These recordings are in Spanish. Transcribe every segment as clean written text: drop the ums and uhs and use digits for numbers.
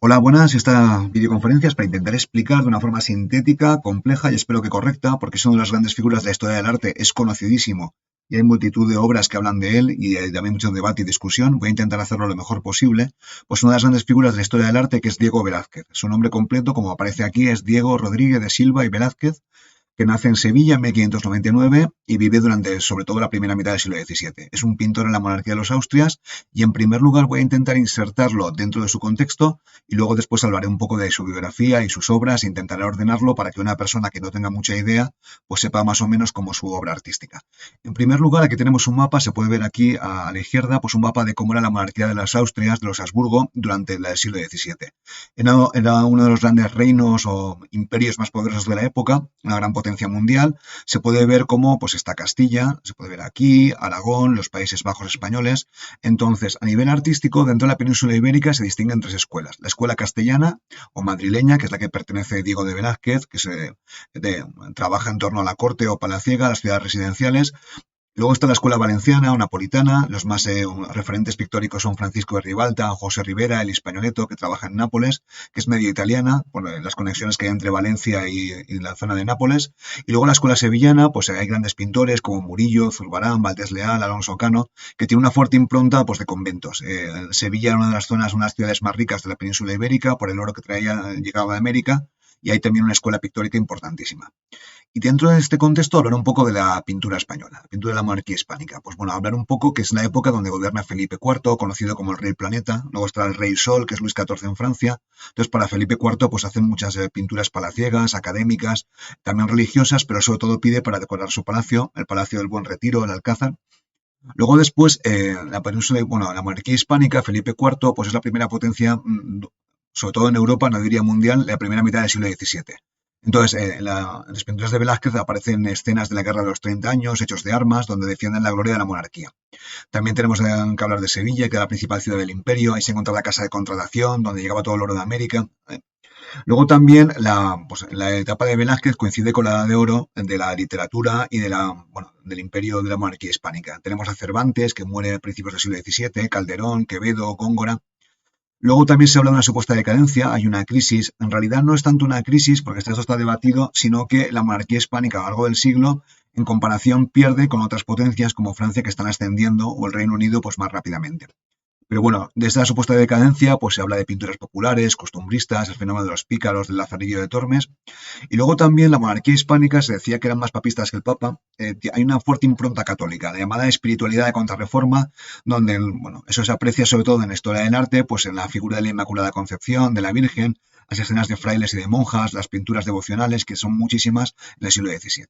Hola, buenas. Esta videoconferencia es para intentar explicar de una forma sintética, compleja y espero que correcta, porque es una de las grandes figuras de la historia del arte, es conocidísimo y hay multitud de obras que hablan de él y también mucho debate y discusión. Voy a intentar hacerlo lo mejor posible. Pues una de las grandes figuras de la historia del arte que es Diego Velázquez. Su nombre completo, como aparece aquí, es Diego Rodríguez de Silva y Velázquez, que nace en Sevilla en 1599 y vive durante sobre todo la primera mitad del siglo XVII. Es un pintor en la monarquía de los Austrias y en primer lugar voy a intentar insertarlo dentro de su contexto y luego después hablaré un poco de su biografía y sus obras e intentaré ordenarlo para que una persona que no tenga mucha idea pues sepa más o menos como su obra artística. En primer lugar, aquí tenemos un mapa, se puede ver aquí a la izquierda, pues un mapa de cómo era la monarquía de las Austrias, de los Habsburgo, durante el siglo XVII. Era uno de los grandes reinos o imperios más poderosos de la época, una gran potencia mundial. Se puede ver cómo pues, está Castilla, se puede ver aquí, Aragón, los Países Bajos españoles. Entonces, a nivel artístico, dentro de la península ibérica se distinguen tres escuelas. La escuela castellana o madrileña, que es la que pertenece a Diego de Velázquez, que trabaja en torno a la corte o palaciega, las ciudades residenciales. Luego está la escuela valenciana o napolitana. Los más referentes pictóricos son Francisco de Ribalta, José Rivera, el Hispanioleto, que trabaja en Nápoles, que es medio italiana, por las conexiones que hay entre Valencia y la zona de Nápoles. Y luego la escuela sevillana, pues hay grandes pintores como Murillo, Zurbarán, Valdés Leal, Alonso Cano, que tiene una fuerte impronta pues, de conventos. Sevilla era una de las zonas, unas ciudades más ricas de la península ibérica, por el oro que traía, llegaba de América, y hay también una escuela pictórica importantísima. Y dentro de este contexto hablar un poco de la pintura española, la pintura de la monarquía hispánica. Pues bueno, hablar un poco que es la época donde gobierna Felipe IV, conocido como el Rey Planeta. Luego está el Rey Sol, que es Luis XIV en Francia. Entonces, para Felipe IV, pues hacen muchas pinturas palaciegas, académicas, también religiosas, pero sobre todo pide para decorar su palacio, el Palacio del Buen Retiro, el Alcázar. Luego después, la península, bueno, la monarquía hispánica, Felipe IV, pues es la primera potencia, sobre todo en Europa, no diría mundial, la primera mitad del siglo XVII. Entonces, en las pinturas de Velázquez aparecen escenas de la Guerra de los 30 años, hechos de armas, donde defienden la gloria de la monarquía. También tenemos que hablar de Sevilla, que era la principal ciudad del imperio. Ahí se encuentra la casa de contratación, donde llegaba todo el oro de América. Luego también la etapa de Velázquez coincide con la edad de oro de la literatura y del imperio de la monarquía hispánica. Tenemos a Cervantes, que muere a principios del siglo XVII, Calderón, Quevedo, Góngora. Luego también se habla de una supuesta decadencia, hay una crisis. En realidad no es tanto una crisis, porque esto está debatido, sino que la monarquía hispánica a lo largo del siglo, en comparación, pierde con otras potencias como Francia, que están ascendiendo, o el Reino Unido, pues más rápidamente. Pero bueno, de esta supuesta decadencia, pues se habla de pinturas populares, costumbristas, el fenómeno de los pícaros, del Lazarillo de Tormes. Y luego también la monarquía hispánica se decía que eran más papistas que el Papa. Hay una fuerte impronta católica, la llamada espiritualidad de contrarreforma, donde eso se aprecia sobre todo en la historia del arte, pues en la figura de la Inmaculada Concepción, de la Virgen, las escenas de frailes y de monjas, las pinturas devocionales, que son muchísimas en el siglo XVII.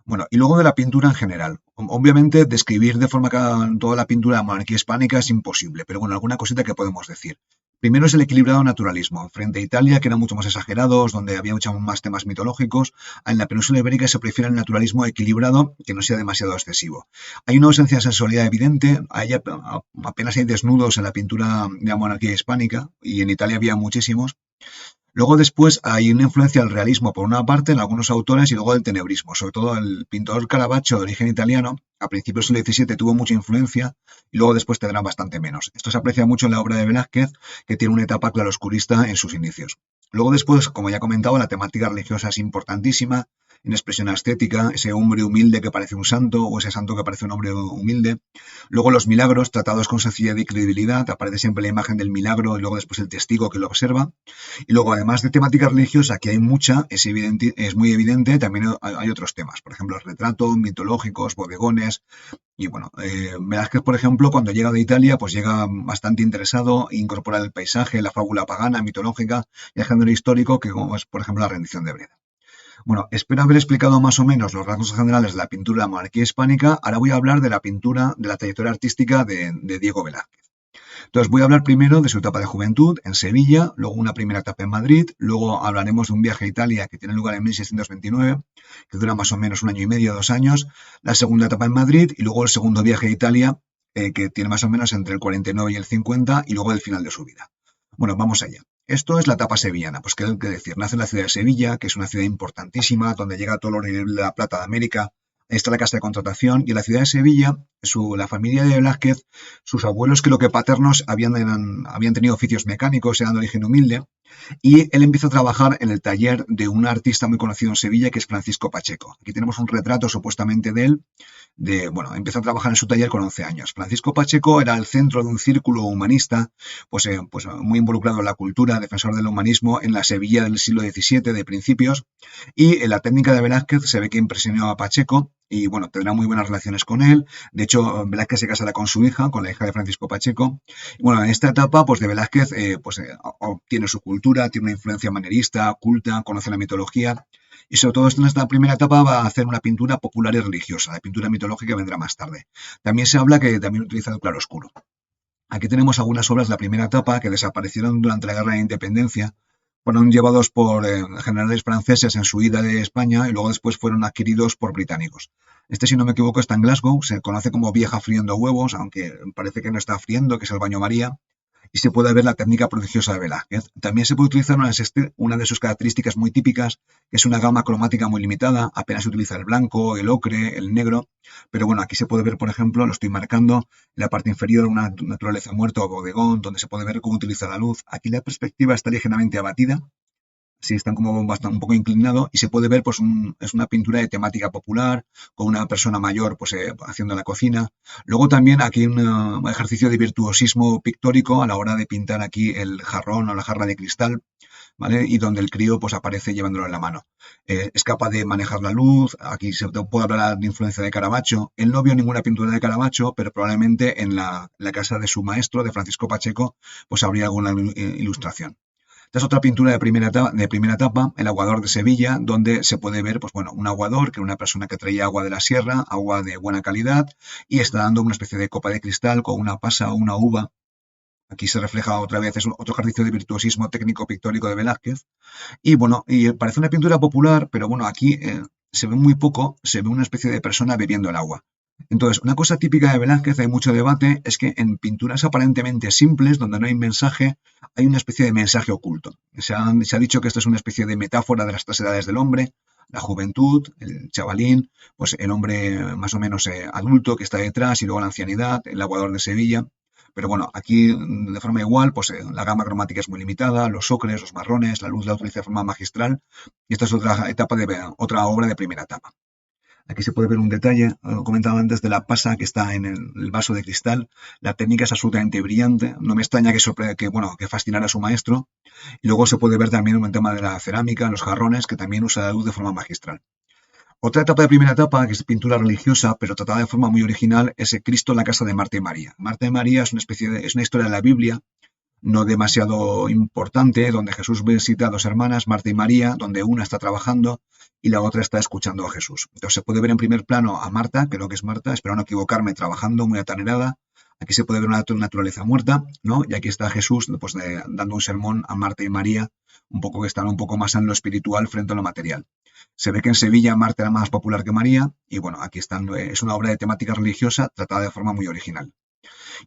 Bueno, y luego de la pintura en general. Obviamente, describir de forma toda la pintura de la monarquía hispánica es imposible, pero bueno, alguna cosita que podemos decir. Primero es el equilibrado naturalismo. Frente a Italia, que eran mucho más exagerados, donde había muchos más temas mitológicos, en la península ibérica se prefiere el naturalismo equilibrado, que no sea demasiado excesivo. Hay una ausencia de sensualidad evidente, apenas hay desnudos en la pintura de la monarquía hispánica, y en Italia había muchísimos. Luego después hay una influencia del realismo por una parte en algunos autores y luego del tenebrismo. Sobre todo el pintor Caravaggio de origen italiano, a principios del XVII tuvo mucha influencia y luego después tendrá bastante menos. Esto se aprecia mucho en la obra de Velázquez, que tiene una etapa claroscurista en sus inicios. Luego después, como ya he comentado, la temática religiosa es importantísima en expresión estética, ese hombre humilde que parece un santo o ese santo que parece un hombre humilde. Luego los milagros, tratados con sencillez y credibilidad, aparece siempre la imagen del milagro y luego después el testigo que lo observa. Y luego, además de temática religiosa, que hay mucha, es muy evidente, también hay otros temas. Por ejemplo, el retrato, mitológicos, bodegones. Y bueno, Velázquez, por ejemplo, cuando llega de Italia, pues llega bastante interesado, incorpora el paisaje, la fábula pagana, mitológica y el género histórico, que como es, por ejemplo, la rendición de Breda. Bueno, espero haber explicado más o menos los rasgos generales de la pintura de la monarquía hispánica. Ahora voy a hablar de la pintura, de la trayectoria artística de Diego Velázquez. Entonces voy a hablar primero de su etapa de juventud en Sevilla, luego una primera etapa en Madrid, luego hablaremos de un viaje a Italia que tiene lugar en 1629, que dura más o menos un año y medio, 2 años, la segunda etapa en Madrid y luego el segundo viaje a Italia, que tiene más o menos entre el 49 y el 50 y luego el final de su vida. Bueno, vamos allá. Esto es la etapa sevillana, pues qué decir, nace en la ciudad de Sevilla, que es una ciudad importantísima, donde llega todo el oro y la plata de América, Ahí está la casa de contratación y en la ciudad de Sevilla, la familia de Velázquez, sus abuelos creo que paternos habían tenido oficios mecánicos, eran de origen humilde, y él empieza a trabajar en el taller de un artista muy conocido en Sevilla que es Francisco Pacheco. Aquí tenemos un retrato supuestamente de él, bueno, empezó a trabajar en su taller con 11 años. Francisco Pacheco era el centro de un círculo humanista, pues muy involucrado en la cultura, defensor del humanismo en la Sevilla del siglo XVII de principios, y en la técnica de Velázquez se ve que impresionó a Pacheco y bueno, tendrá muy buenas relaciones con él. De hecho, Velázquez se casará con su hija, con la hija de Francisco Pacheco. Y bueno, en esta etapa, pues de Velázquez, obtiene su cultura, tiene una influencia manierista, culta, conoce la mitología. Y sobre todo en esta primera etapa va a hacer una pintura popular y religiosa. La pintura mitológica vendrá más tarde. También se habla que también utiliza el claroscuro. Aquí tenemos algunas obras de la primera etapa que desaparecieron durante la Guerra de Independencia. Fueron llevados por generales franceses en su ida de España y luego después fueron adquiridos por británicos. Este, si no me equivoco, está en Glasgow, se conoce como vieja friendo huevos, aunque parece que no está friendo, que es el baño María, y se puede ver la técnica prodigiosa de Velázquez. También se puede utilizar una de sus características muy típicas, que es una gama cromática muy limitada, apenas se utiliza el blanco, el ocre, el negro, pero bueno, aquí se puede ver, por ejemplo, lo estoy marcando, en la parte inferior una naturaleza muerta o bodegón, donde se puede ver cómo utiliza la luz. Aquí la perspectiva está ligeramente abatida, sí están como bastante un poco inclinado y se puede ver pues es una pintura de temática popular con una persona mayor pues haciendo la cocina. Luego también aquí hay un ejercicio de virtuosismo pictórico a la hora de pintar aquí el jarrón o la jarra de cristal, ¿vale? Y donde el crío pues aparece llevándolo en la mano. Es capaz de manejar la luz, aquí se puede hablar de influencia de Caravaggio. Él no vio ninguna pintura de Caravaggio, pero probablemente en la casa de su maestro, de Francisco Pacheco, pues habría alguna ilustración. Esta es otra pintura de primera etapa, el aguador de Sevilla, donde se puede ver, pues bueno, un aguador, que era una persona que traía agua de la sierra, agua de buena calidad, y está dando una especie de copa de cristal con una pasa o una uva. Aquí se refleja otra vez, es otro ejercicio de virtuosismo técnico pictórico de Velázquez. Y bueno, y parece una pintura popular, pero bueno, aquí se ve muy poco, se ve una especie de persona bebiendo el agua. Entonces, una cosa típica de Velázquez, hay mucho debate, es que en pinturas aparentemente simples, donde no hay mensaje, hay una especie de mensaje oculto. Se ha dicho que esto es una especie de metáfora de las tres edades del hombre, la juventud, el chavalín, pues el hombre más o menos adulto que está detrás y luego la ancianidad, el aguador de Sevilla. Pero bueno, aquí de forma igual, pues la gama cromática es muy limitada, los ocres, los marrones, la luz la utiliza de forma magistral y esta es otra etapa otra obra de primera etapa. Aquí se puede ver un detalle, lo comentaba antes, de la pasa que está en el vaso de cristal. La técnica es absolutamente brillante. No me extraña que fascinara a su maestro. Y luego se puede ver también un tema de la cerámica, los jarrones, que también usa la luz de forma magistral. Otra etapa de primera etapa, que es pintura religiosa, pero tratada de forma muy original, es el Cristo en la casa de Marta y María. Marta y María es una historia de la Biblia, no demasiado importante, donde Jesús visita a dos hermanas, Marta y María, donde una está trabajando y la otra está escuchando a Jesús. Entonces se puede ver en primer plano a Marta, creo que es Marta, espero no equivocarme, trabajando, muy atanerada. Aquí se puede ver una naturaleza muerta, ¿no? Y aquí está Jesús pues, dando un sermón a Marta y María, un poco que están un poco más en lo espiritual frente a lo material. Se ve que en Sevilla Marta era más popular que María y bueno, aquí están, es una obra de temática religiosa tratada de forma muy original.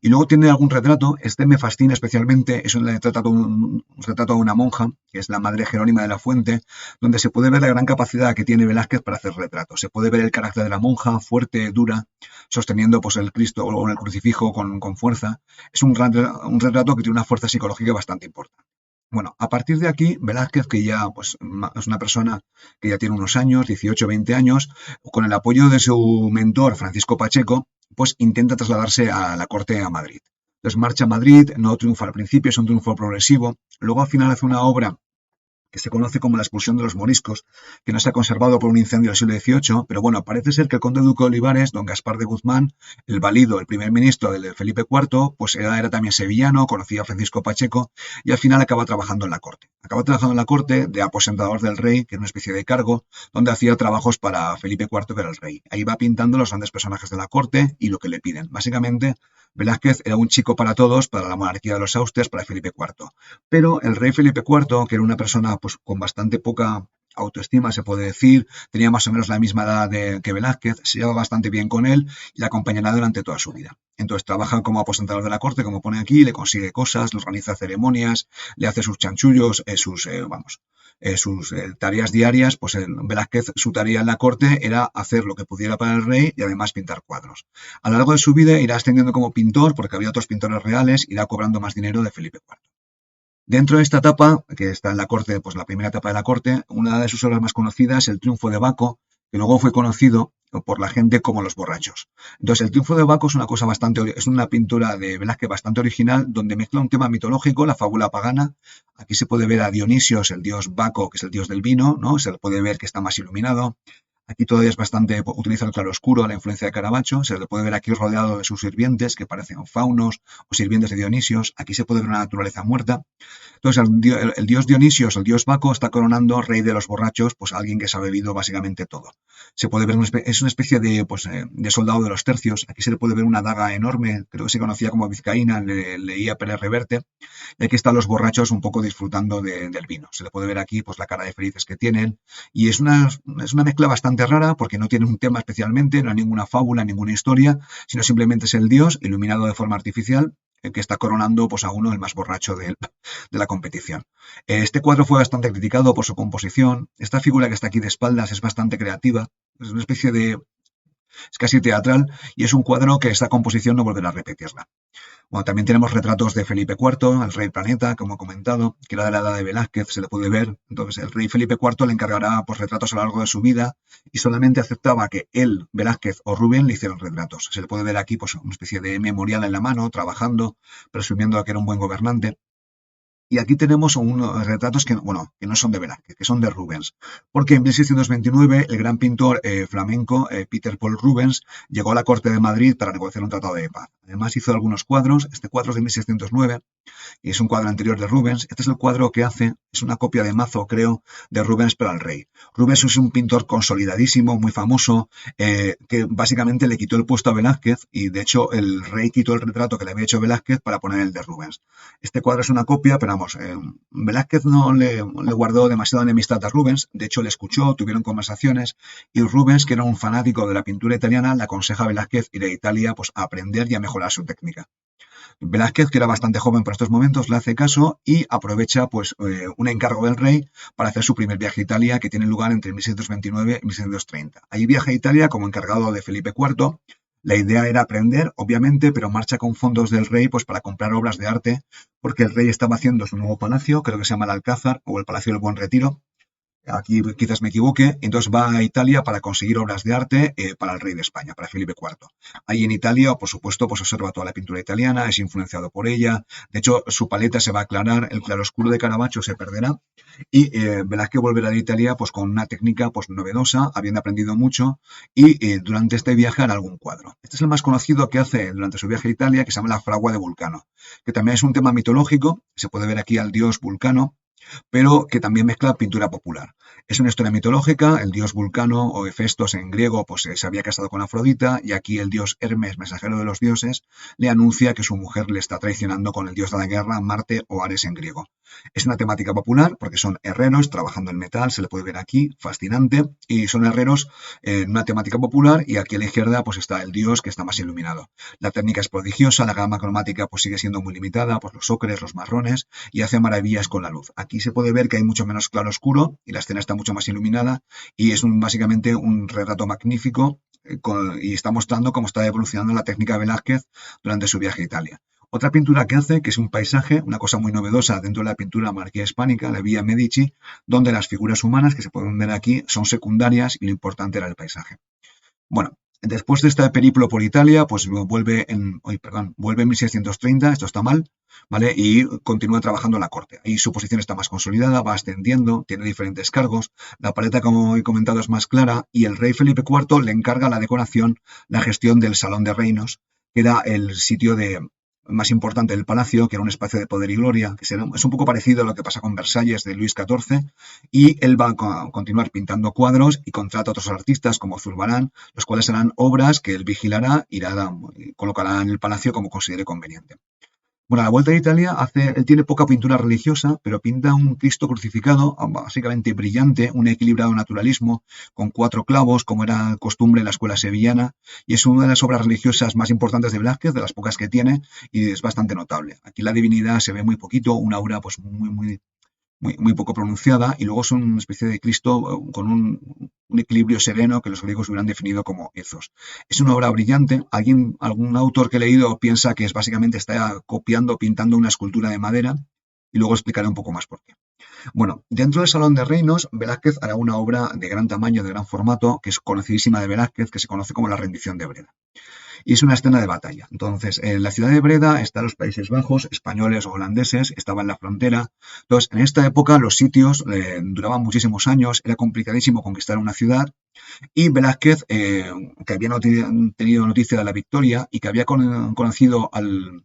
Y luego tiene algún retrato, este me fascina especialmente, es un retrato de una monja, que es la Madre Jerónima de la Fuente, donde se puede ver la gran capacidad que tiene Velázquez para hacer retratos. Se puede ver el carácter de la monja, fuerte, dura, sosteniendo pues el Cristo o el crucifijo con fuerza. Es un retrato que tiene una fuerza psicológica bastante importante. Bueno, a partir de aquí, Velázquez, que ya pues, es una persona que ya tiene unos años, 18, 20 años, con el apoyo de su mentor, Francisco Pacheco, pues intenta trasladarse a la corte a Madrid. Entonces marcha a Madrid, no triunfa al principio, es un triunfo progresivo. Luego al final hace una obra que se conoce como la expulsión de los moriscos, que no se ha conservado por un incendio del siglo XVIII, pero bueno, parece ser que el conde duque de Olivares, don Gaspar de Guzmán, el valido, el primer ministro de Felipe IV, pues era también sevillano, conocía a Francisco Pacheco y al final acaba trabajando en la corte. Acaba trabajando en la corte de aposentador del rey, que era una especie de cargo, donde hacía trabajos para Felipe IV, que era el rey. Ahí va pintando los grandes personajes de la corte y lo que le piden. Básicamente, Velázquez era un chico para todos, para la monarquía de los Austrias, para Felipe IV. Pero el rey Felipe IV, que era una persona pues, con bastante poca autoestima, se puede decir, tenía más o menos la misma edad que Velázquez, se lleva bastante bien con él y le acompañará durante toda su vida. Entonces trabaja como aposentador de la corte, como pone aquí, le consigue cosas, le organiza ceremonias, le hace sus chanchullos, sus tareas diarias, pues Velázquez, su tarea en la corte era hacer lo que pudiera para el rey y además pintar cuadros. A lo largo de su vida irá ascendiendo como pintor porque había otros pintores reales, irá cobrando más dinero de Felipe IV. Dentro de esta etapa, que está en la corte, pues la primera etapa de la corte, una de sus obras más conocidas es El triunfo de Baco, que luego fue conocido por la gente como Los borrachos. Entonces, El triunfo de Baco es una cosa es una pintura de Velázquez bastante original, donde mezcla un tema mitológico, la fábula pagana. Aquí se puede ver a Dionisios, el dios Baco, que es el dios del vino, ¿no? Se le puede ver que está más iluminado. Aquí todavía es bastante, utiliza el claroscuro, la influencia de Caravaggio. Se le puede ver aquí rodeado de sus sirvientes, que parecen faunos o sirvientes de Dionisios. Aquí se puede ver una naturaleza muerta. Entonces, el dios Dionisios, el dios Baco, está coronando rey de los borrachos, pues alguien que se ha bebido básicamente todo. Se puede ver, es una especie de, pues, de soldado de los tercios. Aquí se le puede ver una daga enorme, creo que se conocía como vizcaína, leía Pérez Reverte. Y aquí están los borrachos un poco disfrutando del vino. Se le puede ver aquí pues la cara de felices que tienen. Y es una mezcla bastante rara porque no tiene un tema especialmente, no hay ninguna fábula, ninguna historia, sino simplemente es el dios iluminado de forma artificial que está coronando pues, a uno el más borracho de la competición. Este cuadro fue bastante criticado por su composición. Esta figura que está aquí de espaldas es bastante creativa. Es una especie de... Es casi teatral y es un cuadro que esta composición no volverá a repetirla. Bueno, también tenemos retratos de Felipe IV, el rey planeta, como he comentado, que era de la edad de Velázquez, se le puede ver. Entonces, el rey Felipe IV le encargará pues, retratos a lo largo de su vida y solamente aceptaba que él, Velázquez o Rubén le hicieran retratos. Se le puede ver aquí pues, una especie de memorial en la mano, trabajando, presumiendo que era un buen gobernante. Y aquí tenemos unos retratos que, bueno, que no son de Velázquez, que son de Rubens. Porque en 1629 el gran pintor flamenco Peter Paul Rubens llegó a la corte de Madrid para negociar un tratado de paz. Además hizo algunos cuadros. Este cuadro es de 1609 y es un cuadro anterior de Rubens. Este es el cuadro que hace, es una copia de mazo, creo, de Rubens para el rey. Rubens es un pintor consolidadísimo, muy famoso, que básicamente le quitó el puesto a Velázquez y de hecho el rey quitó el retrato que le había hecho Velázquez para poner el de Rubens. Este cuadro es una copia, pero vamos, Velázquez no le guardó demasiada enemistad a Rubens, de hecho le escuchó, tuvieron conversaciones y Rubens, que era un fanático de la pintura italiana, le aconseja a Velázquez ir a Italia pues, a aprender y a mejorar su técnica. Velázquez, que era bastante joven por estos momentos, le hace caso y aprovecha pues, un encargo del rey para hacer su primer viaje a Italia, que tiene lugar entre 1629 y 1630. Ahí viaja a Italia como encargado de Felipe IV. La idea era aprender, obviamente, pero marcha con fondos del rey pues, para comprar obras de arte, porque el rey estaba haciendo su nuevo palacio, creo que se llama el Alcázar o el Palacio del Buen Retiro, aquí quizás me equivoque, entonces va a Italia para conseguir obras de arte para el rey de España, para Felipe IV. Ahí en Italia, por supuesto, pues observa toda la pintura italiana, es influenciado por ella, de hecho su paleta se va a aclarar, el claroscuro de Caravaggio se perderá y Velázquez volverá de Italia pues con una técnica pues novedosa, habiendo aprendido mucho y durante este viaje hará algún cuadro. Este es el más conocido que hace durante su viaje a Italia, que se llama La fragua de Vulcano, que también es un tema mitológico, se puede ver aquí al dios Vulcano, pero que también mezcla pintura popular. Es una historia mitológica, el dios Vulcano o Hefestos en griego pues se había casado con Afrodita y aquí el dios Hermes, mensajero de los dioses, le anuncia que su mujer le está traicionando con el dios de la guerra, Marte o Ares en griego. Es una temática popular porque son herreros trabajando en metal, se le puede ver aquí, fascinante, y son herreros en una temática popular y aquí a la izquierda pues está el dios que está más iluminado. La técnica es prodigiosa, la gama cromática pues sigue siendo muy limitada, pues los ocres, los marrones y hace maravillas con la luz. Aquí se puede ver que hay mucho menos claro oscuro y la escena está mucho más iluminada y es básicamente un retrato magnífico y está mostrando cómo está evolucionando la técnica de Velázquez durante su viaje a Italia. Otra pintura que hace, que es un paisaje, una cosa muy novedosa dentro de la pintura monarquía hispánica, la Vía Medici, donde las figuras humanas que se pueden ver aquí son secundarias y lo importante era el paisaje. Bueno, después de este periplo por Italia, pues vuelve en 1630, esto está mal, ¿vale? Y continúa trabajando en la corte. Ahí su posición está más consolidada, va ascendiendo, tiene diferentes cargos, la paleta, como he comentado, es más clara y el rey Felipe IV le encarga la decoración, la gestión del Salón de Reinos, que era el sitio más importante del palacio, que era un espacio de poder y gloria, que es un poco parecido a lo que pasa con Versalles de Luis XIV, y él va a continuar pintando cuadros y contrata a otros artistas como Zurbarán, los cuales harán obras que él vigilará y colocará en el palacio como considere conveniente. Bueno, a la vuelta de Italia, él tiene poca pintura religiosa, pero pinta un Cristo crucificado, básicamente brillante, un equilibrado naturalismo, con 4 clavos, como era costumbre en la escuela sevillana, y es una de las obras religiosas más importantes de Velázquez, de las pocas que tiene, y es bastante notable. Aquí la divinidad se ve muy poquito, una aura pues muy, muy muy poco pronunciada, y luego son una especie de Cristo con un equilibrio sereno que los griegos hubieran definido como ethos. Es una obra brillante. Algún autor que he leído piensa que es básicamente está copiando, pintando una escultura de madera, y luego explicaré un poco más por qué. Bueno, dentro del Salón de Reinos, Velázquez hará una obra de gran tamaño, de gran formato, que es conocidísima de Velázquez, que se conoce como La rendición de Breda. Y es una escena de batalla. Entonces, en la ciudad de Breda están los Países Bajos, españoles o holandeses, estaban en la frontera. Entonces, en esta época los sitios duraban muchísimos años, era complicadísimo conquistar una ciudad, y Velázquez, que había tenido noticia de la victoria y que había conocido al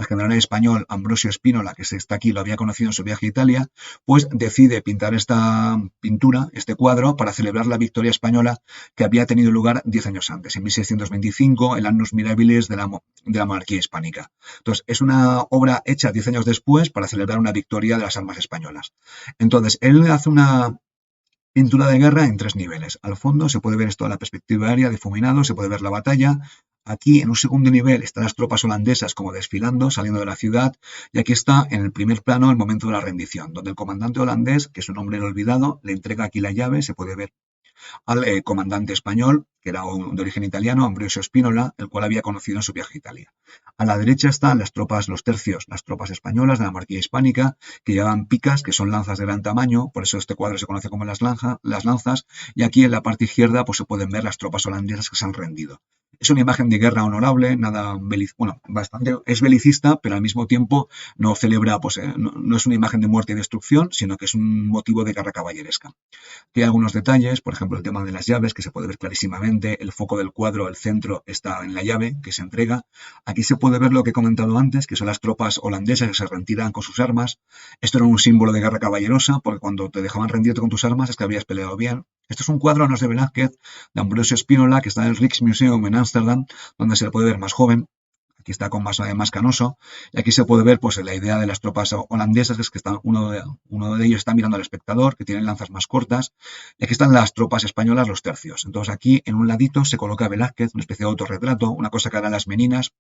general español Ambrosio Spínola, que está aquí, lo había conocido en su viaje a Italia, pues decide pintar esta pintura, este cuadro, para celebrar la victoria española que había tenido lugar 10 años antes, en 1625, el Annus Mirabilis de la monarquía hispánica. Entonces, es una obra hecha 10 años después para celebrar una victoria de las armas españolas. Entonces, él hace una pintura de guerra en 3 niveles. Al fondo se puede ver esto a la perspectiva aérea, difuminado, se puede ver la batalla. Aquí, en un segundo nivel, están las tropas holandesas como desfilando, saliendo de la ciudad, y aquí está, en el primer plano, el momento de la rendición, donde el comandante holandés, que es un hombre olvidado, le entrega aquí la llave, se puede ver al comandante español, que era de origen italiano, Ambrosio Spínola, el cual había conocido en su viaje a Italia. A la derecha están las tropas, los tercios, las tropas españolas de la monarquía hispánica, que llevaban picas, que son lanzas de gran tamaño, por eso este cuadro se conoce como las lanzas, y aquí en la parte izquierda pues, se pueden ver las tropas holandesas que se han rendido. Es una imagen de guerra honorable, bastante es belicista, pero al mismo tiempo no celebra, pues, no es una imagen de muerte y destrucción, sino que es un motivo de guerra caballeresca. Hay algunos detalles, por ejemplo, el tema de las llaves, que se puede ver clarísimamente. El foco del cuadro, el centro, está en la llave que se entrega. Aquí se puede ver lo que he comentado antes, que son las tropas holandesas que se retiran con sus armas. Esto era un símbolo de guerra caballerosa, porque cuando te dejaban rendirte con tus armas es que habías peleado bien. Esto es un cuadro, no es de Velázquez, de Ambrosio Spínola, que está en el Rijksmuseum en Ámsterdam, donde se le puede ver más joven. Aquí está con más canoso, y aquí se puede ver pues la idea de las tropas holandesas, que es que uno de ellos está mirando al espectador, que tienen lanzas más cortas, y aquí están las tropas españolas, los tercios. Entonces aquí en un ladito se coloca Velázquez, una especie de autorretrato, una cosa que harán las meninas,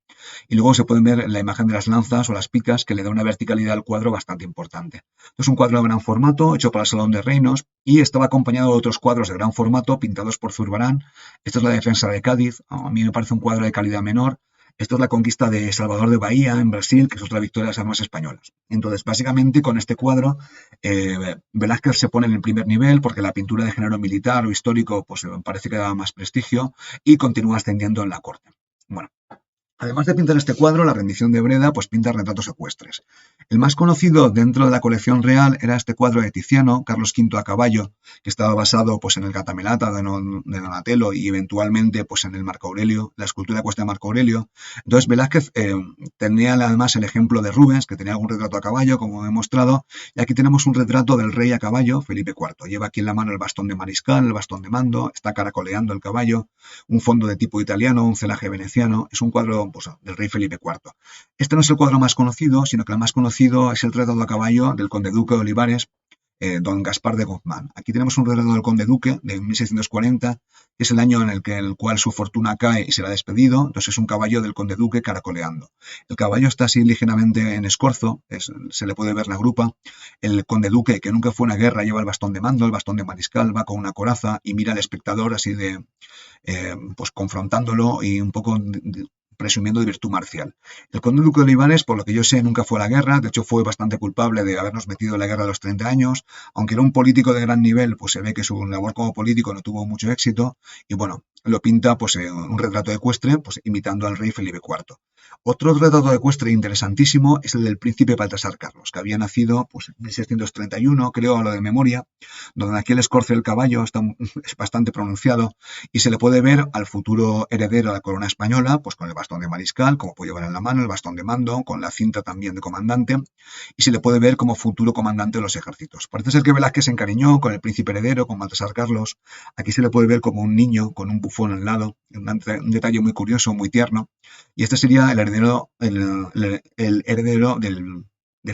y luego se pueden ver la imagen de las lanzas o las picas, que le da una verticalidad al cuadro bastante importante. Es un cuadro de gran formato, hecho para el Salón de Reinos, y estaba acompañado de otros cuadros de gran formato, pintados por Zurbarán. Esta es la defensa de Cádiz, a mí me parece un cuadro de calidad menor. Esto es la conquista de Salvador de Bahía, en Brasil, que es otra victoria de las armas españolas. Entonces, básicamente, con este cuadro, Velázquez se pone en el primer nivel, porque la pintura de género militar o histórico pues, parece que daba más prestigio, y continúa ascendiendo en la corte. Bueno, además de pintar este cuadro, La rendición de Breda, pues pinta retratos ecuestres. El más conocido dentro de la colección real era este cuadro de Tiziano, Carlos V a caballo, que estaba basado pues, en el Gatamelata de Donatello y eventualmente pues, en el Marco Aurelio, la escultura ecuestre de Marco Aurelio. Entonces Velázquez tenía además el ejemplo de Rubens, que tenía algún retrato a caballo, como he mostrado, y aquí tenemos un retrato del rey a caballo, Felipe IV. Lleva aquí en la mano el bastón de mariscal, el bastón de mando, está caracoleando el caballo, un fondo de tipo italiano, un celaje veneciano. Es un cuadro pues, del rey Felipe IV. Este no es el cuadro más conocido, sino que el más conocido es el retrato a caballo del conde duque de Olivares, don Gaspar de Guzmán. Aquí tenemos un retrato del conde duque de 1640, que es el año en el cual su fortuna cae y será despedido. Entonces es un caballo del conde duque caracoleando. El caballo está así ligeramente en escorzo, se le puede ver la grupa. El conde duque, que nunca fue una guerra, lleva el bastón de mando, el bastón de mariscal, va con una coraza y mira al espectador así pues confrontándolo y un poco presumiendo de virtud marcial. El conde duque de Olivares, por lo que yo sé, nunca fue a la guerra, de hecho fue bastante culpable de habernos metido en la guerra de los 30 años, aunque era un político de gran nivel, pues se ve que su labor como político no tuvo mucho éxito, y bueno, lo pinta pues un retrato ecuestre, pues imitando al rey Felipe IV. Otro retrato ecuestre interesantísimo es el del príncipe Baltasar Carlos, que había nacido pues, en 1631, creo a lo de memoria, donde aquí el escorzo del caballo es bastante pronunciado, y se le puede ver al futuro heredero de la corona española, pues con el bastón de mariscal, como puede llevar en la mano, el bastón de mando, con la cinta también de comandante, y se le puede ver como futuro comandante de los ejércitos. Parece ser que Velázquez se encariñó con el príncipe heredero, con Baltasar Carlos. Aquí se le puede ver como un niño con un bufón al lado, un detalle muy curioso, muy tierno, y este sería el heredero de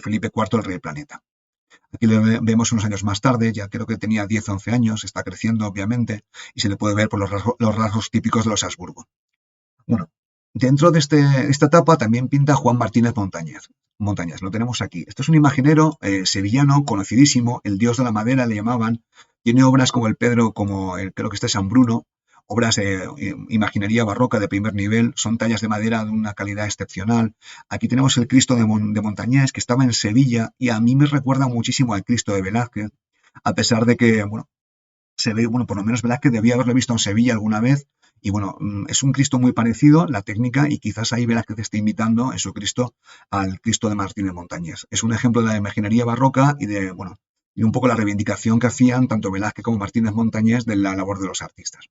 Felipe IV, el rey del planeta. Aquí lo vemos unos años más tarde, ya creo que tenía 10 o 11 años, está creciendo obviamente, y se le puede ver por los rasgos típicos de los Habsburgo. Bueno, dentro de esta etapa también pinta Juan Martínez Montañez. Montañés. Lo tenemos aquí. Este es un imaginero sevillano, conocidísimo, el dios de la madera le llamaban. Tiene obras como el Pedro, creo que este es San Bruno, obras de imaginería barroca de primer nivel, son tallas de madera de una calidad excepcional. Aquí tenemos el Cristo de Montañés, que estaba en Sevilla, y a mí me recuerda muchísimo al Cristo de Velázquez, a pesar de que, bueno, se ve, bueno, por lo menos Velázquez debía haberlo visto en Sevilla alguna vez, y bueno, es un Cristo muy parecido, la técnica, y quizás ahí Velázquez esté imitando en su Cristo al Cristo de Martínez Montañés. Es un ejemplo de la imaginería barroca y de, bueno, y un poco la reivindicación que hacían tanto Velázquez como Martínez Montañés de la labor de los artistas.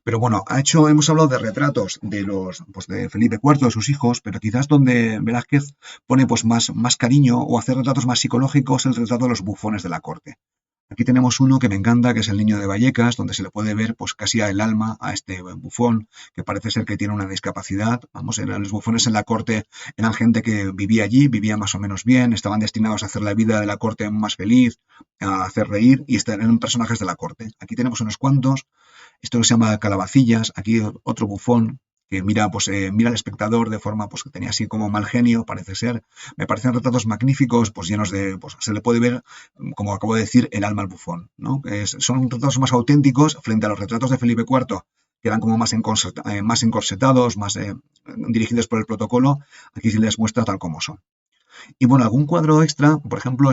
Pero bueno, hemos hablado de retratos de pues de Felipe IV, de sus hijos, pero quizás donde Velázquez pone pues más cariño o hace retratos más psicológicos, el retrato de los bufones de la corte. Aquí tenemos uno que me encanta, que es el niño de Vallecas, donde se le puede ver pues casi el alma a este bufón, que parece ser que tiene una discapacidad. Vamos, los bufones en la corte eran gente que vivía allí, vivía más o menos bien, estaban destinados a hacer la vida de la corte más feliz, a hacer reír, y eran personajes de la corte. Aquí tenemos unos cuantos. Esto se llama Calabacillas. Aquí otro bufón que mira, pues, mira al espectador de forma pues, que tenía así como mal genio, parece ser. Me parecen retratos magníficos, pues llenos de, pues se le puede ver, como acabo de decir, el alma al bufón, ¿no? Son retratos más auténticos frente a los retratos de Felipe IV, que eran como más encorsetados, más dirigidos por el protocolo. Aquí se les muestra tal como son. Y bueno, algún cuadro extra, por ejemplo,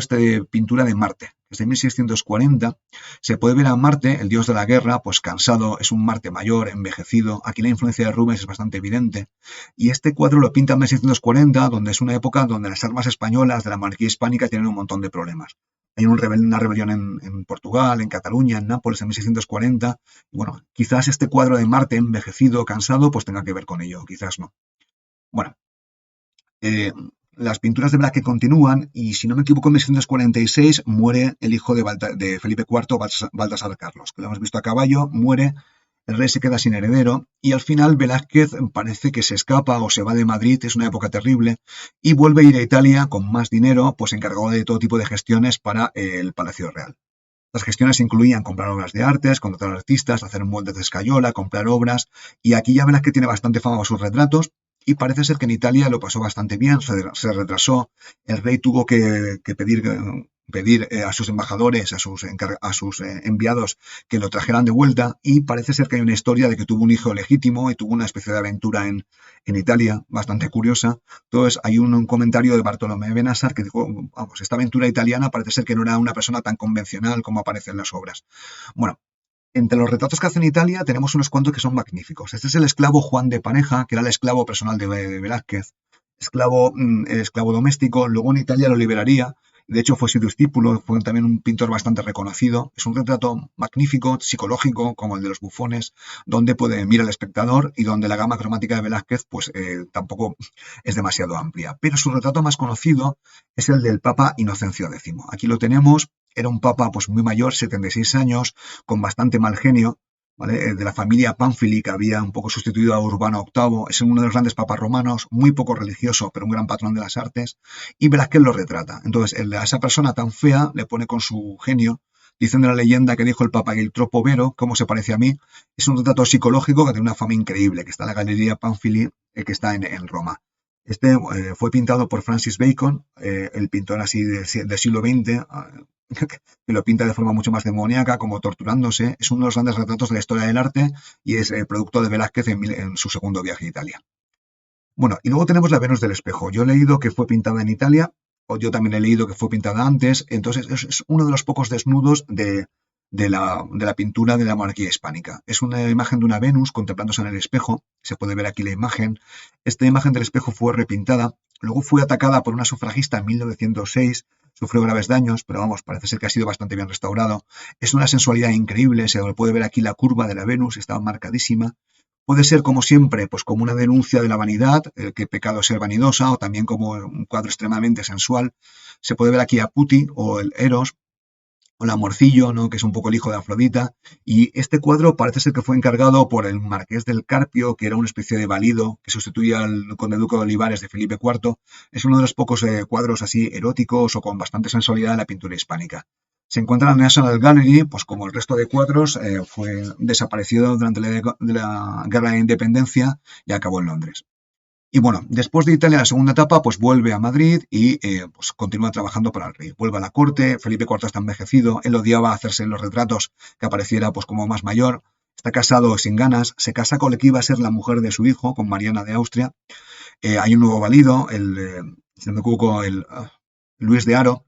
pintura de Marte, que es de 1640, se puede ver a Marte, el dios de la guerra, pues cansado, es un Marte mayor, envejecido. Aquí la influencia de Rubens es bastante evidente. Y este cuadro lo pinta en 1640, donde es una época donde las armas españolas de la monarquía hispánica tienen un montón de problemas. Hay una rebelión en Portugal, en Cataluña, en Nápoles en 1640. Y bueno, quizás este cuadro de Marte envejecido, cansado, pues tenga que ver con ello, quizás no. Bueno, eh, las pinturas de Velázquez continúan y, si no me equivoco, en 1646 muere el hijo de Felipe IV, Baltasar Carlos, que lo hemos visto a caballo, muere, el rey se queda sin heredero y al final Velázquez parece que se escapa o se va de Madrid, es una época terrible, y vuelve a ir a Italia con más dinero, pues encargado de todo tipo de gestiones para el Palacio Real. Las gestiones incluían comprar obras de artes, contratar artistas, hacer moldes de escayola, comprar obras, y aquí ya verás que tiene bastante fama por sus retratos, y parece ser que en Italia lo pasó bastante bien, se retrasó, el rey tuvo que pedir a sus embajadores, a sus enviados que lo trajeran de vuelta, y parece ser que hay una historia de que tuvo un hijo legítimo y tuvo una especie de aventura en Italia, bastante curiosa. Entonces hay un comentario de Bartolomé Benassar que dijo, vamos, esta aventura italiana parece ser que no era una persona tan convencional como aparece en las obras. Bueno, entre los retratos que hace en Italia tenemos unos cuantos que son magníficos. Este es el esclavo Juan de Paneja, que era el esclavo personal de Velázquez, esclavo doméstico, luego en Italia lo liberaría. De hecho, fue su discípulo, fue también un pintor bastante reconocido. Es un retrato magnífico, psicológico, como el de los bufones, donde puede mirar al espectador y donde la gama cromática de Velázquez pues tampoco es demasiado amplia. Pero su retrato más conocido es el del Papa Inocencio X. Aquí lo tenemos. Era un papa pues muy mayor, 76 años, con bastante mal genio, ¿vale? De la familia Pánfili, que había un poco sustituido a Urbano VIII. Es uno de los grandes papas romanos, muy poco religioso, pero un gran patrón de las artes. Y Velázquez lo retrata. Entonces, a esa persona tan fea le pone con su genio, diciendo la leyenda que dijo el papa il troppo vero, cómo se parece a mí. Es un retrato psicológico que tiene una fama increíble, que está en la Galería Pánfili, que está en Roma. Este fue pintado por Francis Bacon, el pintor así del siglo XX, que lo pinta de forma mucho más demoníaca, como torturándose. Es uno de los grandes retratos de la historia del arte y es el producto de Velázquez en su segundo viaje a Italia. Bueno, y luego tenemos la Venus del Espejo. Yo he leído que fue pintada en Italia, o yo también he leído que fue pintada antes, entonces es uno de los pocos desnudos de la pintura de la monarquía hispánica. Es una imagen de una Venus contemplándose en el espejo, se puede ver aquí la imagen. Esta imagen del espejo fue repintada, luego fue atacada por una sufragista en 1906, sufrió graves daños, pero vamos, parece ser que ha sido bastante bien restaurado. Es una sensualidad increíble, se puede ver aquí la curva de la Venus, está marcadísima. Puede ser, como siempre, pues como una denuncia de la vanidad, que pecado es ser vanidosa, o también como un cuadro extremadamente sensual. Se puede ver aquí a Puti o el Eros, o el Amorcillo, ¿no? Que es un poco el hijo de Afrodita. Y este cuadro parece ser que fue encargado por el Marqués del Carpio, que era una especie de valido que sustituía al conde duque de Olivares de Felipe IV. Es uno de los pocos cuadros así eróticos o con bastante sensualidad de la pintura hispánica. Se encuentra en la National Gallery, pues como el resto de cuadros, fue desaparecido durante la Guerra de Independencia y acabó en Londres. Y bueno, después de Italia, la segunda etapa, pues vuelve a Madrid y pues continúa trabajando para el rey. Vuelve a la corte, Felipe IV está envejecido, él odiaba hacerse en los retratos que apareciera pues como más mayor, está casado sin ganas, se casa con la que iba a ser la mujer de su hijo, con Mariana de Austria. Hay un nuevo valido, si no me equivoco, Luis de Haro,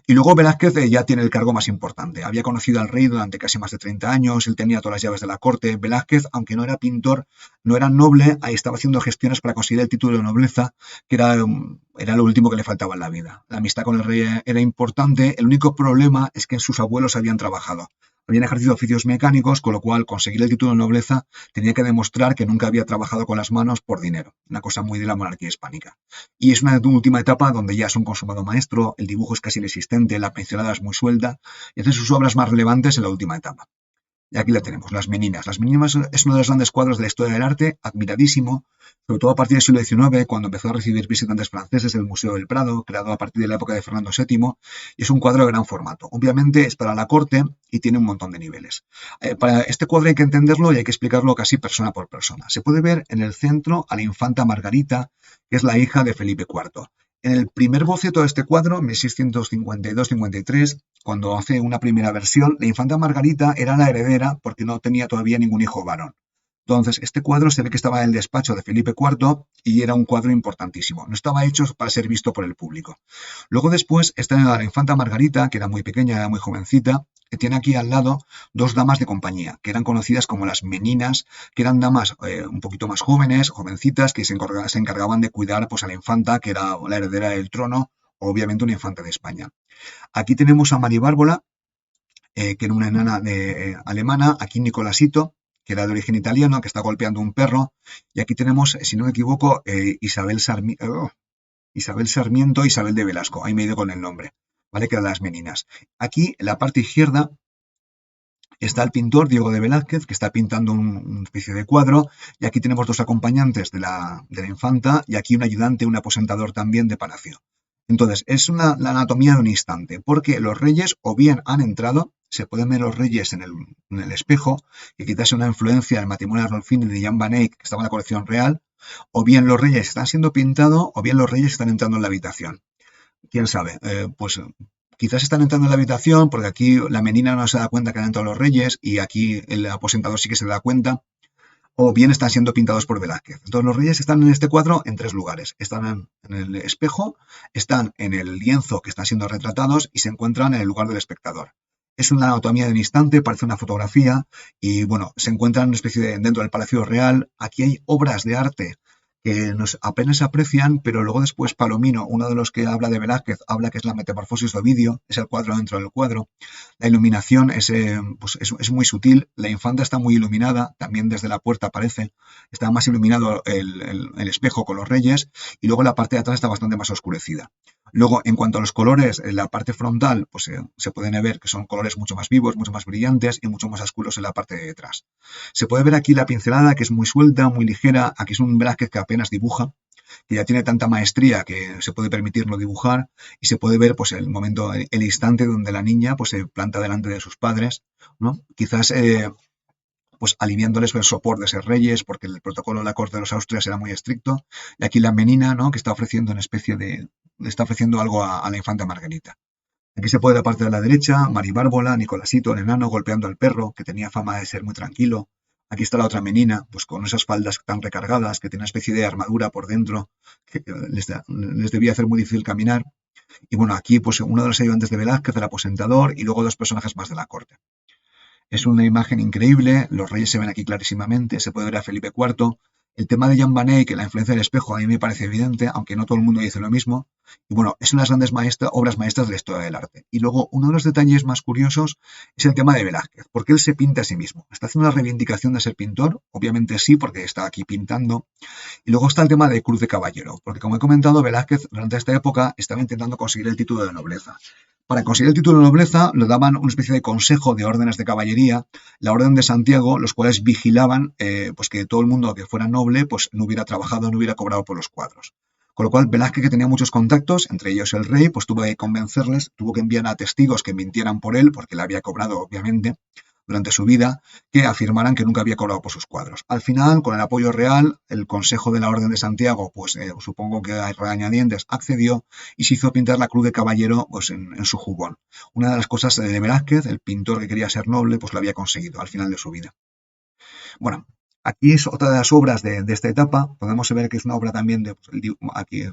y luego Velázquez ya tiene el cargo más importante. Había conocido al rey durante casi más de 30 años, él tenía todas las llaves de la corte. Velázquez, aunque no era pintor, no era noble, ahí estaba haciendo gestiones para conseguir el título de nobleza, que era lo último que le faltaba en la vida. La amistad con el rey era importante, el único problema es que sus abuelos habían trabajado. Habían ejercido oficios mecánicos, con lo cual conseguir el título de nobleza tenía que demostrar que nunca había trabajado con las manos por dinero, una cosa muy de la monarquía hispánica. Y es una última etapa donde ya es un consumado maestro, el dibujo es casi inexistente, la pincelada es muy suelta, y hace sus obras más relevantes en la última etapa. Y aquí la tenemos, Las Meninas. Las Meninas es uno de los grandes cuadros de la historia del arte, admiradísimo, sobre todo a partir del siglo XIX, cuando empezó a recibir visitantes franceses del Museo del Prado, creado a partir de la época de Fernando VII, y es un cuadro de gran formato. Obviamente es para la corte y tiene un montón de niveles. Para este cuadro hay que entenderlo y hay que explicarlo casi persona por persona. Se puede ver en el centro a la infanta Margarita, que es la hija de Felipe IV. En el primer boceto de este cuadro, 1652-53, cuando hace una primera versión, la infanta Margarita era la heredera porque no tenía todavía ningún hijo varón. Entonces, este cuadro se ve que estaba en el despacho de Felipe IV y era un cuadro importantísimo. No estaba hecho para ser visto por el público. Luego después está la infanta Margarita, que era muy pequeña, era muy jovencita, que tiene aquí al lado dos damas de compañía, que eran conocidas como las meninas, que eran damas un poquito más jóvenes, jovencitas, que se encargaban de cuidar pues, a la infanta, que era la heredera del trono, obviamente una infanta de España. Aquí tenemos a Mari Bárbola, que era una enana alemana, aquí Nicolasito, que era de origen italiano, que está golpeando un perro, y aquí tenemos, si no me equivoco, Isabel Sarmiento, Isabel de Velasco, ahí me he ido con el nombre, ¿vale? Que eran las meninas. Aquí, en la parte izquierda, está el pintor Diego de Velázquez, que está pintando una especie de cuadro, y aquí tenemos dos acompañantes de la infanta, y aquí un ayudante, un aposentador también de palacio. Entonces, es la anatomía de un instante, porque los reyes o bien han entrado, se pueden ver los reyes en el espejo, que quizás es una influencia del matrimonio de Arnolfini y de Jan van Eyck, que estaba en la colección real, o bien los reyes están siendo pintados, o bien los reyes están entrando en la habitación. ¿Quién sabe? Pues quizás están entrando en la habitación porque aquí la menina no se da cuenta que han entrado los reyes y aquí el aposentador sí que se da cuenta, o bien están siendo pintados por Velázquez. Entonces los reyes están en este cuadro en tres lugares. Están en el espejo, están en el lienzo que están siendo retratados y se encuentran en el lugar del espectador. Es una anatomía de un instante, parece una fotografía y bueno, se encuentran en una especie dentro del Palacio Real. Aquí hay obras de arte que apenas se aprecian, pero luego después Palomino, uno de los que habla de Velázquez, habla que es la metamorfosis de Ovidio, es el cuadro dentro del cuadro. La iluminación pues es muy sutil, la infanta está muy iluminada, también desde la puerta aparece, está más iluminado el espejo con los reyes, y luego la parte de atrás está bastante más oscurecida. Luego, en cuanto a los colores, en la parte frontal, pues se pueden ver que son colores mucho más vivos, mucho más brillantes y mucho más oscuros en la parte de detrás. Se puede ver aquí la pincelada, que es muy suelta, muy ligera. Aquí es un Velázquez que apenas dibuja, que ya tiene tanta maestría que se puede permitirlo dibujar, y se puede ver pues el momento, el instante donde la niña pues se planta delante de sus padres, ¿no? Quizás pues aliviándoles el sopor de ser reyes, porque el protocolo de la corte de los Austrias era muy estricto, y aquí la menina, ¿no? Que está ofreciendo una especie le está ofreciendo algo a la infanta Margarita. Aquí se puede la parte de la derecha, Mari Bárbola, Nicolasito, el enano, golpeando al perro, que tenía fama de ser muy tranquilo. Aquí está la otra menina, pues con esas faldas tan recargadas, que tiene una especie de armadura por dentro, que les debía hacer muy difícil caminar. Y bueno, aquí pues uno de los ayudantes de Velázquez, el aposentador, y luego dos personajes más de la corte. Es una imagen increíble, los reyes se ven aquí clarísimamente, se puede ver a Felipe IV. El tema de Jan van Eyck, que la influencia del espejo, a mí me parece evidente, aunque no todo el mundo dice lo mismo. Y bueno, es unas grandes obras maestras de la historia del arte. Y luego, uno de los detalles más curiosos es el tema de Velázquez, porque él se pinta a sí mismo. ¿Está haciendo una reivindicación de ser pintor? Obviamente sí, porque está aquí pintando. Y luego está el tema de Cruz de Caballero, porque como he comentado, Velázquez durante esta época estaba intentando conseguir el título de nobleza. Para conseguir el título de nobleza le daban una especie de consejo de órdenes de caballería, la Orden de Santiago, los cuales vigilaban pues que todo el mundo que fuera noble pues no hubiera trabajado, no hubiera cobrado por los cuadros. Con lo cual Velázquez, que tenía muchos contactos, entre ellos el rey, pues tuvo que convencerles, tuvo que enviar a testigos que mintieran por él, porque le había cobrado, obviamente, durante su vida que afirmaran que nunca había cobrado por sus cuadros. Al final, con el apoyo real, el Consejo de la Orden de Santiago, pues supongo que a regañadientes accedió y se hizo pintar la Cruz de Caballero pues, en su jubón. Una de las cosas de Velázquez, el pintor que quería ser noble, pues lo había conseguido al final de su vida. Bueno, aquí es otra de las obras de esta etapa. Podemos ver que es una obra también de, pues, aquí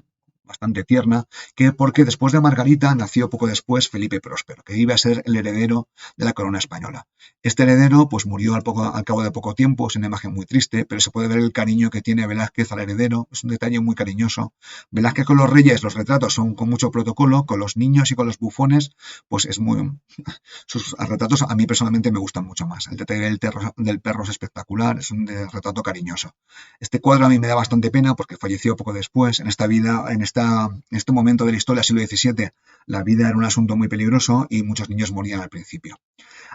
bastante tierna, que porque después de Margarita nació poco después Felipe Próspero, que iba a ser el heredero de la corona española. Este heredero pues murió al cabo de poco tiempo, es una imagen muy triste, pero se puede ver el cariño que tiene Velázquez al heredero, es un detalle muy cariñoso. Velázquez con los reyes, los retratos son con mucho protocolo, con los niños y con los bufones, pues es muy... Sus retratos a mí personalmente me gustan mucho más. El detalle del perro es espectacular, es un retrato cariñoso. Este cuadro a mí me da bastante pena porque falleció poco después. En esta vida, en este momento de la historia, siglo XVII, la vida era un asunto muy peligroso y muchos niños morían al principio.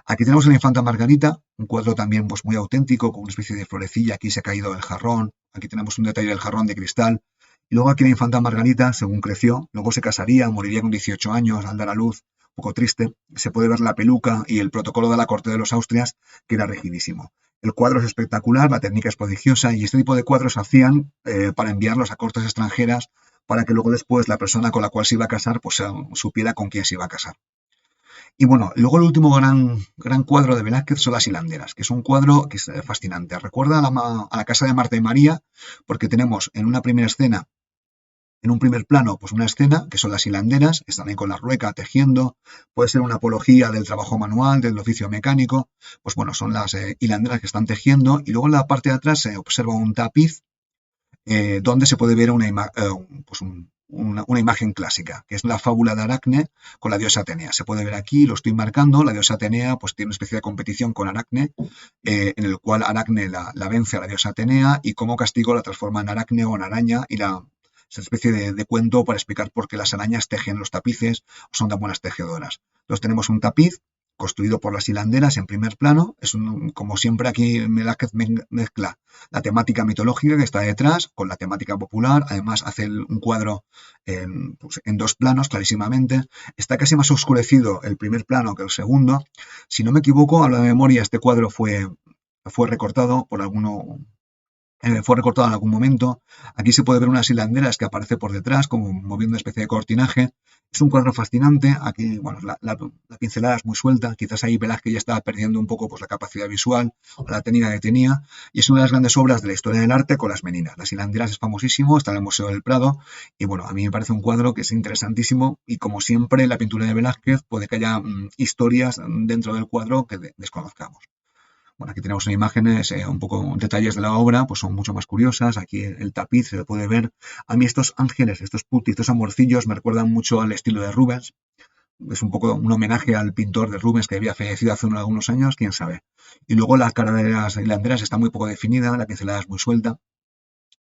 Aquí tenemos a la infanta Margarita, un cuadro también pues, muy auténtico, con una especie de florecilla. Aquí se ha caído el jarrón. Aquí tenemos un detalle del jarrón de cristal. Y luego aquí la infanta Margarita, según creció, luego se casaría, moriría con 18 años al dar a luz, un poco triste. Se puede ver la peluca y el protocolo de la corte de los Austrias, que era rigidísimo. El cuadro es espectacular, la técnica es prodigiosa y este tipo de cuadros se hacían para enviarlos a cortes extranjeras para que luego después la persona con la cual se iba a casar pues supiera con quién se iba a casar. Y bueno, luego el último gran cuadro de Velázquez son las hilanderas, que es un cuadro que es fascinante. Recuerda a la casa de Marta y María, porque tenemos en una primera escena, en un primer plano, pues una escena, que son las hilanderas, están ahí con la rueca tejiendo, puede ser una apología del trabajo manual, del oficio mecánico, pues bueno, son las hilanderas que están tejiendo, y luego en la parte de atrás se observa un tapiz donde se puede ver pues una imagen clásica, que es la fábula de Aracne con la diosa Atenea. Se puede ver aquí, lo estoy marcando, la diosa Atenea pues tiene una especie de competición con Aracne, en el cual Aracne la vence a la diosa Atenea y como castigo la transforma en Aracne o en araña y es una especie de cuento para explicar por qué las arañas tejen los tapices o son tan buenas tejedoras. Entonces tenemos un tapiz construido por las hilanderas en primer plano. Como siempre aquí Velázquez mezcla la temática mitológica que está detrás con la temática popular. Además hace un cuadro pues, en dos planos clarísimamente. Está casi más oscurecido el primer plano que el segundo. Si no me equivoco, a la memoria, este cuadro fue recortado por fue recortado en algún momento. Aquí se puede ver unas hilanderas que aparece por detrás, como moviendo una especie de cortinaje. Es un cuadro fascinante. Aquí, bueno, la pincelada es muy suelta. Quizás ahí Velázquez ya estaba perdiendo un poco pues, la capacidad visual o la técnica que tenía. Y es una de las grandes obras de la historia del arte con las meninas. Las hilanderas es famosísimo, está en el Museo del Prado. Y bueno, a mí me parece un cuadro que es interesantísimo. Y como siempre, la pintura de Velázquez puede que haya historias dentro del cuadro que desconozcamos. Bueno, aquí tenemos imágenes, un poco detalles de la obra, pues son mucho más curiosas. Aquí el tapiz se puede ver. A mí estos ángeles, estos putis, estos amorcillos me recuerdan mucho al estilo de Rubens. Es un poco un homenaje al pintor de Rubens que había fallecido hace algunos años, quién sabe. Y luego la cara de las hilanderas está muy poco definida, la pincelada es muy suelta.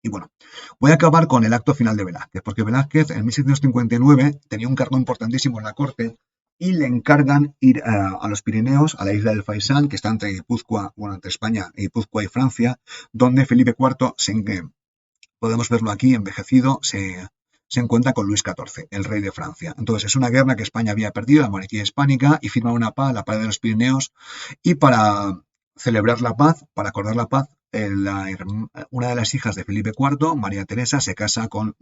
Y bueno, voy a acabar con el acto final de Velázquez, porque Velázquez en 1759 tenía un cargo importantísimo en la corte y le encargan ir a los Pirineos, a la isla del Faisán, que está entre Guipúzcoa, bueno, entre España, Guipúzcoa y Francia, donde Felipe IV, podemos verlo aquí envejecido, se encuentra con Luis XIV, el rey de Francia. Entonces es una guerra que España había perdido, la monarquía hispánica, y firma una paz, la paz de los Pirineos, y para celebrar la paz, para acordar la paz, una de las hijas de Felipe IV, María Teresa, se casa con,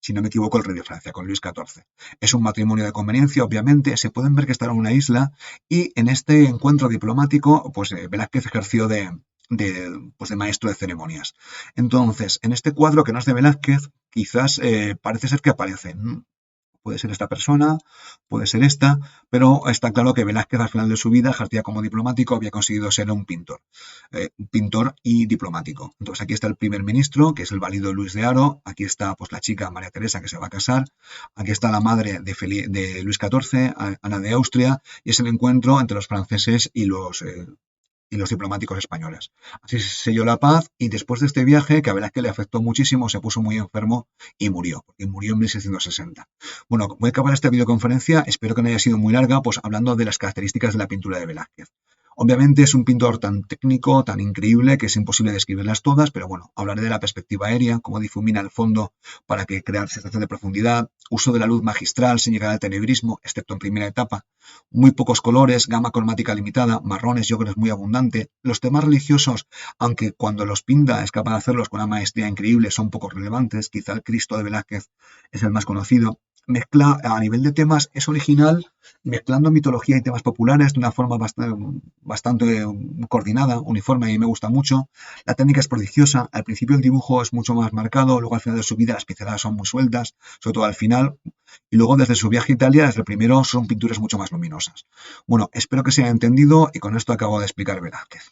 si no me equivoco, el rey de Francia, con Luis XIV. Es un matrimonio de conveniencia, obviamente, se pueden ver que están en una isla y en este encuentro diplomático, pues Velázquez ejerció pues de maestro de ceremonias. Entonces, en este cuadro que no es de Velázquez, quizás parece ser que aparece. Puede ser esta persona, puede ser esta, pero está claro que Velázquez al final de su vida ejercía como diplomático, había conseguido ser un pintor y diplomático. Entonces aquí está el primer ministro, que es el válido Luis de Haro, aquí está pues la chica María Teresa que se va a casar, aquí está la madre de Luis XIV, Ana de Austria, y es el encuentro entre los franceses y los diplomáticos españoles. Así se selló la paz y después de este viaje, que a Velázquez le afectó muchísimo, se puso muy enfermo y murió, porque murió en 1660. Bueno, voy a acabar esta videoconferencia, espero que no haya sido muy larga, pues hablando de las características de la pintura de Velázquez. Obviamente es un pintor tan técnico, tan increíble, que es imposible describirlas todas, pero bueno, hablaré de la perspectiva aérea, cómo difumina el fondo para que crear sensación de profundidad, uso de la luz magistral sin llegar al tenebrismo, excepto en primera etapa, muy pocos colores, gama cromática limitada, marrones y ocres muy abundante. Los temas religiosos, aunque cuando los pinta es capaz de hacerlos con una maestría increíble, son poco relevantes, quizá el Cristo de Velázquez es el más conocido. Mezcla a nivel de temas, es original, mezclando mitología y temas populares de una forma bastante coordinada, uniforme, y me gusta mucho. La técnica es prodigiosa, al principio el dibujo es mucho más marcado, luego al final de su vida las pinceladas son muy sueltas, sobre todo al final, y luego desde su viaje a Italia, desde el primero, son pinturas mucho más luminosas. Bueno, espero que se haya entendido y con esto acabo de explicar Velázquez.